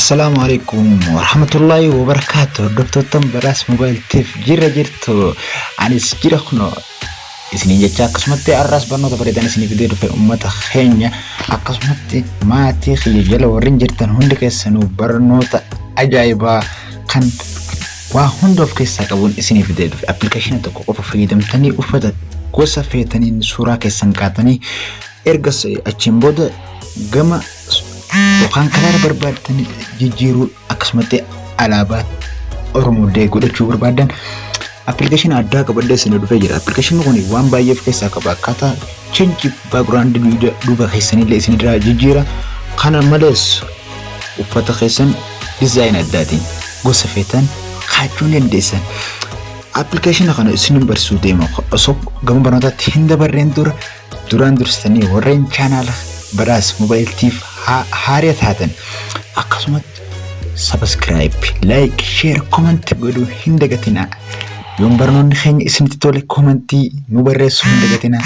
Assalamualaikum warahmatullahi wabarakatuh. Dr. Beras Mobile TV jira jirtu anis jira kuno isini jecha akkasumatti arras barnoota bareedan isini fidee dhufe ummata keenya akkasumatti maatii kiyya jala warrin jirtan hundi keessanuu barnoota ajaa'ibaa kan waa hunda of keessaa qabuun isini fidee dhufe appilikeeshinii tokko qofa fayyadamtanii uffata gosa feetaniin suuraa keessan kaatanii erga achiin booda gama yookaan karaa barbaaddan jijjiiruu akkasumatti alaabaa Oromoo godhachuu barbaadan application addaa qabadde isin dhufee jira. Application kun waan baay'ee of keessaa qaba. Akkaataa change background duuba keessanillee isin irraa jijjiira. Kana malees uffata keessan design addaatiin gosa feetan kaachuu dandeessan. Application kana isin barsiisuu deema. Osoo gama barnootaatti hin dabarreen duraan dursitanii warreen channel Beras Mobile TV haaraa taatan akkasumas subscribe, like, share, comment godhuu hin dagatinaa. Yoon barnoonni keenya isinitti tole commentii nu barreessuu hin dagatinaa.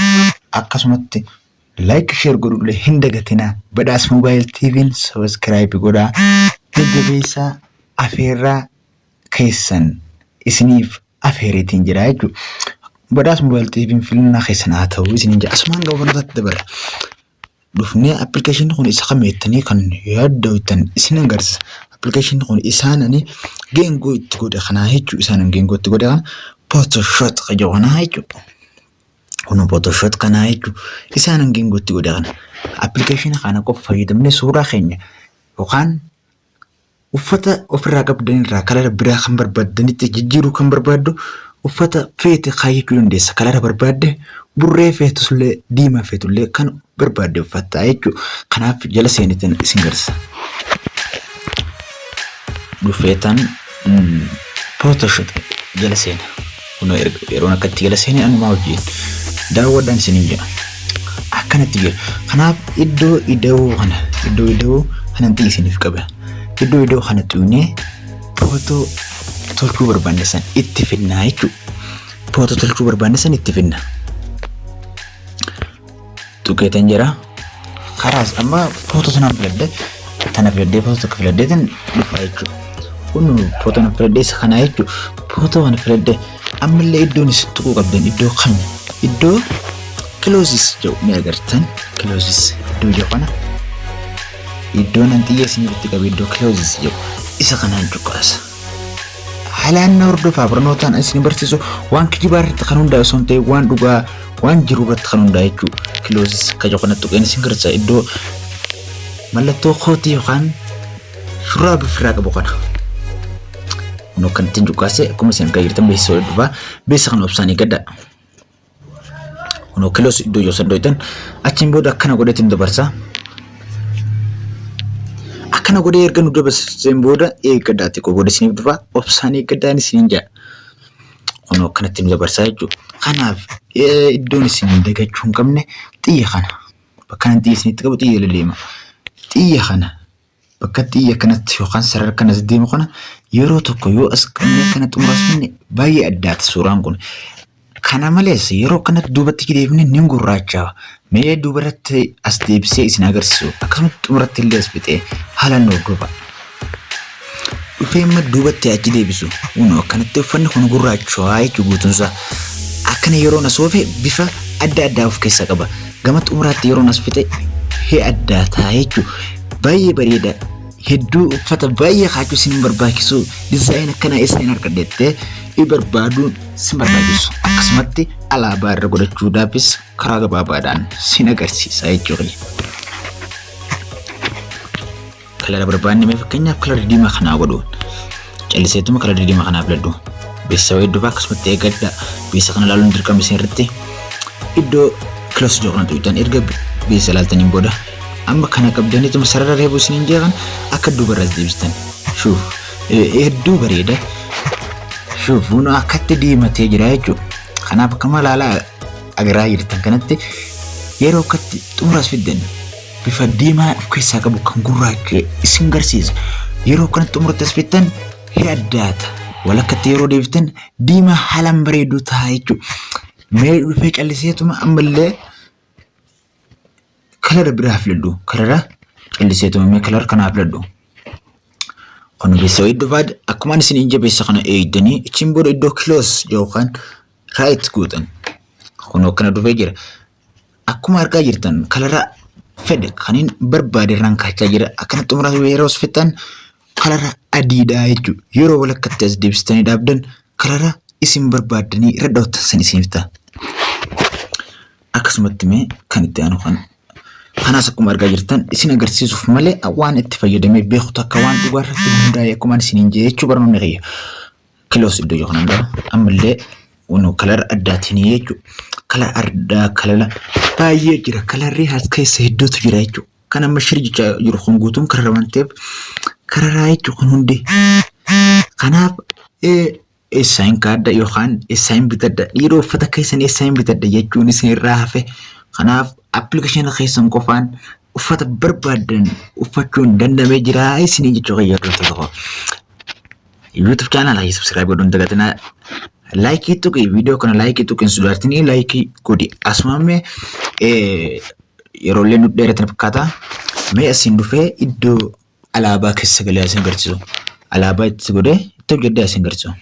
Akkasumatti like, share godhuullee hin dagatinaa. Beras Mobile TV'n subscribe godhaa. Jajjabeessaa afeerraa keessan isiniif afeereetiin jira jechuudha. Beras Mobile TV'n filannaa keessan haa ta'u isiniin jira. Asumaan gama barnootaatti dabala. Dufnee application kun isa kameettanii kan yaaddawtan isin agarsiisa. Application kun isaanani geengoo itti godha kana jechuudha. Isaanan geengoo itti godha kana Photoshop qajoona jechuudha. Kun Photoshop kana jechuudha. Isaanan geengoo itti godha kana. Application kana qofa fayyadamnee suuraa keenya yookaan uffata ofirraa qabdan irraa kalara biraa kan barbaadanitti jijjiiruu kan barbaaddu uffata feete kaayachuu dandeessa. Kalara barbaadde burree feetusullee diimaa feetullee kan barbaadde uffata jechuudha. Kanaaf jala seenitiin isin garsa. Dhufeetan Photoshop jala seena. Kun yeroo akkatti jala seeni anuma hojii daawwadhaan isiniin jira. Akkanatti jira. Kanaaf iddoo kana isiniif qaba. Iddoo kana tuunee footoo tolchuu barbaanne san itti finnaa jechuudha. Footoo tolchuu barbaanne san itti finnaa. Tuqeetan jira. Karaas amma footoo sanaan filadde tana filaddee footoo tokko filaddeetan dhufa jechuudha. Kun footoo na filaddee isa kana jechuudha. Footoo kana filaddee ammallee iddoon isin tuquu qabdan iddoo kana. Iddoo closes jedhu ni agartan. Closes iddoo jedhu kana. Iddoon an xiyya isinitti qabu iddoo closes jedhu. Isa kanaan cuqqaasa. Haalaan hordofaa barnootaan isin barsiisu waan kijibaa irratti kan hundaa'e osoo hin ta'in waan dhugaa waan jiru irratti kan hundaa'e jechuudha. Closes kajoo kana tuqeen isin garsa iddoo mallattoo kootii yookaan shurraa bifirraa qabu kana. Kun kan ittiin cuqqaase akkuma isin argaa jirtan beeksisa hordofaa beeksisa kana obsanii gadda. Kun close iddoo yoo sadootan achiin booda akkana godheetiin dabarsa. Akkana godhee erga nu dabarseen booda eeggadhaatti godhe isiniif dhufa obsaan eeggadhaan isiniin jaa. Kun akkanatti nu dabarsaa jechuudha. Kanaaf iddoon isin dagachuu hin qabne xiyya kana. Bakka nan xiyya isinitti qabu xiyya laleema. Xiyya kana bakka xiyya kanatti yookaan sarara kanas deemu kana yeroo tokko yoo as qabnee kanatti muraasni baay'ee addaata suuraan kun. Kana malees yeroo kanatti duubatti deebinee ni gurraachaawa. Mee duubarratti as deebisee isin agarsiisu akkasumatti xumuratti illee as fixee haalaan hordofa. Dhufee amma duubatti achi deebisu kunoo akkanatti uffanni kun gurraachawaa jechuudha guutuunsaa. Akkana yeroo nas oofe bifa adda addaa of keessaa qaba. Gama xumuraatti yeroo nas fixe hee addaa ta'a jechuudha. Baay'ee bareeda. Hedduu uffata baay'ee kaachuu isin barbaachisu dizaayinii akkana isin argadhettee barbaaduun isin barbaachisu. Akkasumatti alaabaa irra godhachuudhaafis karaa gabaabaadhaan isin agarsiisa jechuudha. Kalara barbaanne mee fakkeenyaaf kalara diimaa kanaa godhuun calliseetuma kalara diimaa kanaa filadhu. Beeksisa hedduu akkasumatti eeggadha. Beeksisa kana ilaaluun dirqama isin irratti iddoo close jedhu kana tuutan erga beeksisa ilaaltaniin booda amma kana qabdaniituma sarara reebuu isiniin jeeqan akka duubarraas deebistan. Shuuf hedduu bareeda. Shuuf kun akkatti diimatee jira jechuudha. Kanaaf akkama ilaalaa agaraa jirtan kanatti yeroo akkatti xumuraas fiddan bifa diimaa of keessaa qabu kan gurraacha isin garsiisa. Yeroo kanatti xumuratti as fiddan hee addaata. Walakkatti yeroo deebiftan diimaa haalaan bareedu ta'a jechuudha. Mee dhufee calliseetuma ammallee kalara biraa filadhu. Kalara calliseetuma mee kalara kanaa filadhu. Kun bisa idufad akkuma isin inje bisa kana eedani chimboro iddo close yookaan right gootan. Kun kana dhufee jira. Akkuma argaa jirtan kalara fedhe kanin barbaade rankachaa jira. Akkana xumura yeroo fixan kalara adiidha jechuudha. Yeroo walakkatti as deebistanii dhaabdan kalara isin barbaadanii irra dhawatan san isin fita. Akkasumatti mee kan itti aanu kanas akkuma argaa jirtan isin agarsiisuuf malee waan itti fayyadamee beektu akka waan dhugaa irratti hundaa'e akkuma isin hin jechuu barnoonni qiyya. Kiloos iddoo yoo kanaan ammallee wano kalara addaatiin jechuudha. Kalara addaa kalara baay'ee jira. Kalarri as keessa hedduutu jira jechuudha. Kan amma shirjichaa jiru kun guutuun karara waan ta'eef kararaa jechuudha kun hundi. Kanaaf eessaan kaadda yookaan eessaan bitadda yeroo uffata keessan eessaan bitadda jechuun isin irraa hafe. Kanaaf application keessan qofaan uffata barbaadan uffachuun dandamee jira isin jechuudha fayyadamtoota. YouTube channel ay subscribe godhuun dagatinaa. Like itu ke video kana like itu kan sudah artinya like kodi asmame yeroo leen dheeratan fakkaata mee asin dhufe iddoo alaabaa keessa galee asin garsiisu alaabaa itti godhe itti jedhee asin garsiisu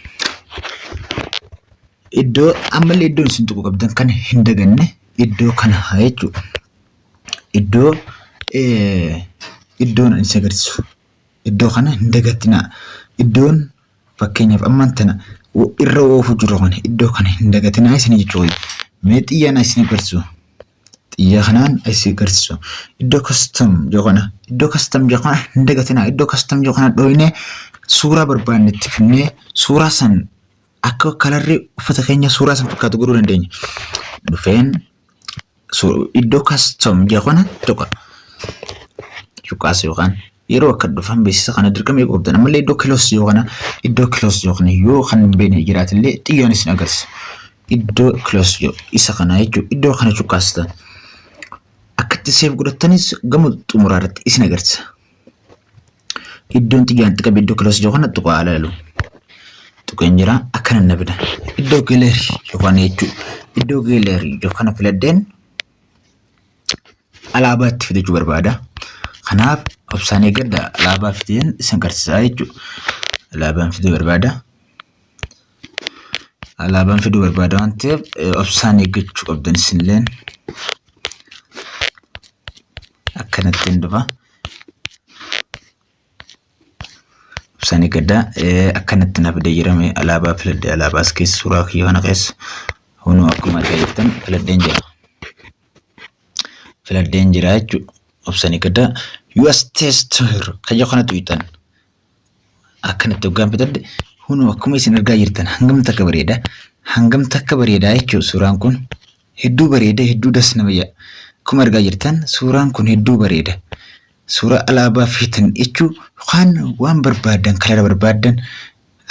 iddoo ammallee iddoon isin tuqu qabdan kan hin daganne iddoo kana jechuudha iddoon isin garsiisu iddoo kana hin dagatina iddoon fakkeenyaaf ammaan tana irra oofu jiru kana iddoo kana hin dagatinaa isin jechuudha. Mee xiyyaan isin garsiisu. Xiyyaa kanaan isin garsiisu. Iddoo custom jookana hin dagatinaa iddoo custom jookana dhooyne suuraa barbaanne itti finnee suuraa san akka kalarri uffata keenya suuraa san fakkaatu godhuu dandeenya. Dhufeen iddoo custom jookana tokko cuqaas yookaan yeroo akka dhufan beeksisa kana dirqamee qabdan ammallee iddoo kiloos yookaan yoo kan beene jiraatillee xiyyaan isin agarsiisa. Iddoo kiloos isa kana jechuudha iddoo kana cuqqaastan akkatti seef godhatanis gama xumuraa irratti isin agarsiisa. Iddoon xiyyaan xiqqaa iddoo kiloos yookaan tuqaa alaalu tuqeen jira akkana nabida iddoo galeerii yookaan jechuudha iddoo galeerii yookaan filadeen alaabaa itti fidachuu barbaada. Kanaaf obsaan eeggadha alaabaa fideen isin garsiisaa jechuudha. Alaabaan fiduu barbaada. Alaabaan fiduu barbaada waan ta'eef obsaan eeggachuu qabdan isinilleen akkanatti hin dhufa. Obsaan eeggadha akkanatti naaf deeyyirame alaabaa filadde alaabaas keessa suuraa kiyyoo kana keessa hunuu akkuma argaa jirtan filaddeen jira jechuudha. Obsaan eeggadha US tester kayyoo kana tuyitan akkanatti hoggaan fidadde hunuu akkuma isin argaa jirtan hangam takka bareeda jechuudha. Suuraan kun hedduu bareeda hedduu das nama yaa akkuma argaa jirtan suuraan kun hedduu bareeda suuraa alaabaa fitan jechuudha. Waan barbaadan kalara barbaadan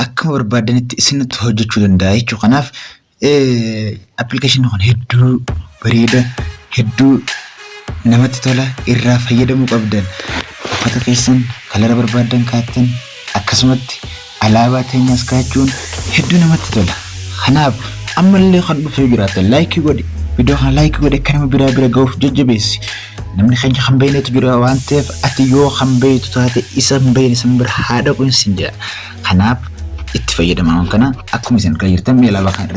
akkuma barbaadanitti isinitti hojjechuu danda'a jechuudha. Kanaaf application kun hedduu bareeda hedduu namatti tola irraa fayyadamuu qabdan uffata keessan kalara barbaadan kaattan akkasumatti alaabaa teenyas kaachuun hedduu namatti tola. Kanaaf ammallee kan dhufee jiraatan like godhi video kana like godhi akka nama bira ga'uuf jajjabeessi. Namni keenya kan beeynetu jira waan ta'eef ati yoo kan beeytu taate isa hin beeyne san bira haadha kun sin jira. Kanaaf itti fayyadamaa kana akkuma isin argaa jirtan mee alaabaa kana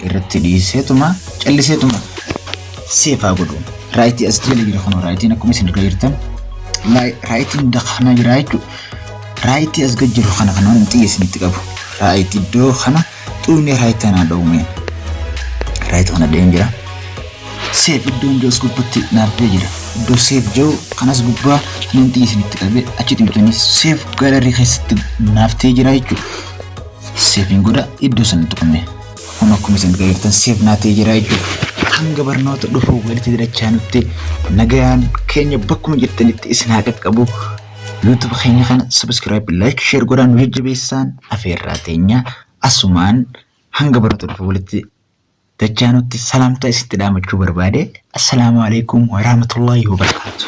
irratti dhiiseetuma calliseetuma seefaa godhu. Raayitii as jala jira kun raayitiin akkuma isin argaa jirtan raayitiin dakana jira jechuudha. Raayitii as gad jiru kana waan xiyya isinitti qabu. Raayitii iddoo kana xuunee raayitii anaa dha'uumeen. Raayitii kana deemaa jira. Seef iddoon jos gubbatti naafee jira. Iddoo seef jiru kanas gubbaa waan xiyya isinitti qabee achitti bitanii seef galarii keessatti naaftee jira jechuudha. Seefiin godha iddoo sanatti qabne. Kun akkuma isin argaa jirtan seef naatee jira jechuudha. Hanga barnoota dhufu walitti dirachaa nutti nagaan keenya bakkuma jirtanitti isin haa qaqqabu. YouTube keenya kana subscribe like share godhaan nu jajjabeessaan afeerraa teenya asumaan hanga barnoota dhufu walitti dirachaa nutti salaamtaa isinitti dhaamachuu barbaade. Assalaamu alaikum wa rahmatullahi wa barakatuh.